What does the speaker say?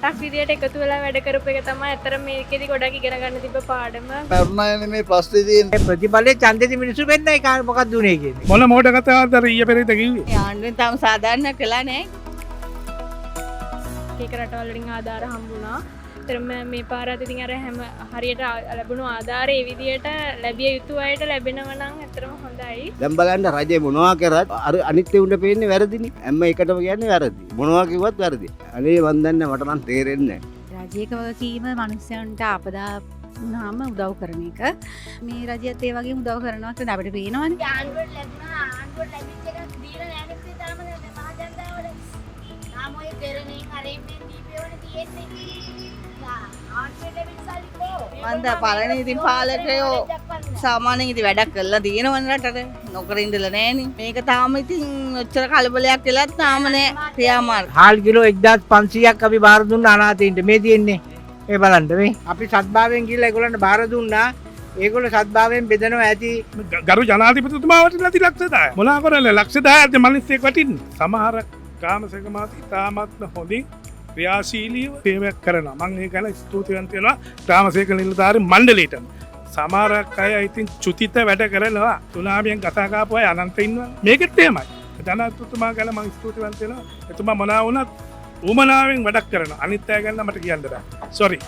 රටක් විදියට එකතු වෙලා වැඩ කරපු එක තමයි අතර මේකෙදි ගොඩක් ඉගෙන ගන්න තිබ්බ පාඩම. කරුණායනේ මේ ප්‍රශ්නේ තියෙන ප්‍රතිඵලයේ ඡන්දෙදි මිනිස්සු වෙන්නයි මොකක්ද උනේ කියන්නේ. මොන මෝඩ කතාවක්ද අර ඊයේ පෙරේද කිව්වේ? ආණ්ඩුවෙන් තාම සාධාරණ කළා නෑ. ඒක රටවල් වලින් ආධාර හම්බුණා. ඒතරම මේ පාරත් ඉතින් අර හැම හරියට ලැබුණු ආධාර ඒ විදියට ලැබිය යුතු අයට ලැබෙනවා නම් ඇත්තටම හොඳයි. දැන් බලන්න රජේ මොනවා කරත් අර අනිත් උන්ට පේන්නේ වැරදිනේ. හැම එකටම කියන්නේ වැරදි. මොනවා කිව්වත් වැරදි. අනේ මන් දන්නේ මට නම් තේරෙන්නේ නැහැ. රජයක වගකීම මිනිස්සුන්ට ආපදා වුණාම උදව් කරන එක. මේ රජයත් ඒ වගේම උදව් කරනවා කියලා අපිට පේනවනේ. ආණ්ඩුවට ලැබුණා ආණ්ඩුවට ලැබිච්ච එක දීලා නැහැ නේද තාම මහ ජනතාවට. තාම ඔය කරණේ හරියෙන් දීපේවනේ තියෙන්නේ. මන්ද පළවෙනි ඉතින් පාලකයෝ සාමාන්‍යයෙන් ඉතින් වැඩක් කරලා තියෙනවනේ රටට. නොකර ඉඳලා නෑනේ. මේක තාම ඉතින් ඔච්චර කලබලයක් වෙලත් තාම නෑ ක්‍රියාමාර්ග. හාල් කිලෝ 1500ක් අපි බාර දුන්න අනාථයින්ට මේ තියෙන්නේ. ඒ බලන්න මේ අපි සත්භාවයෙන් ගිහලා ඒගොල්ලන්ට බාර දුන්නා. ඒගොල්ලෝ සත්භාවයෙන් බෙදනවා ඇති. ගරු ජනාධිපතිතුමා වටිලා 100000ක්. මොනවා කරන්නේ 100000ක් මිනිස්සෙක් වටින්නේ. සමහර කාමසේක මාත් ඉතාමත්ම හොඳින් ක්‍රියාශීලීව සේවයක් කරනවා. මම ඒ ගැන ස්තුතිවන්ත වෙනවා ග්‍රාමසේක නිලධාරි මණ්ඩලයට. සමහර අය ඉතින් චුතිත වැඩ කරනවා. සුනාමියෙන් කතා කරපු අය අනන්ත ඉන්නවා. මේකෙත් එහෙමයි. ජනාධිපතිතුමා ගැන මම ස්තුතිවන්ත වෙනවා. එතුමා මොනවා වුණත් උමනාවෙන් වැඩක් කරනවා. අනිත් අය ගැන මට කියන්න බෑ. සෝරි.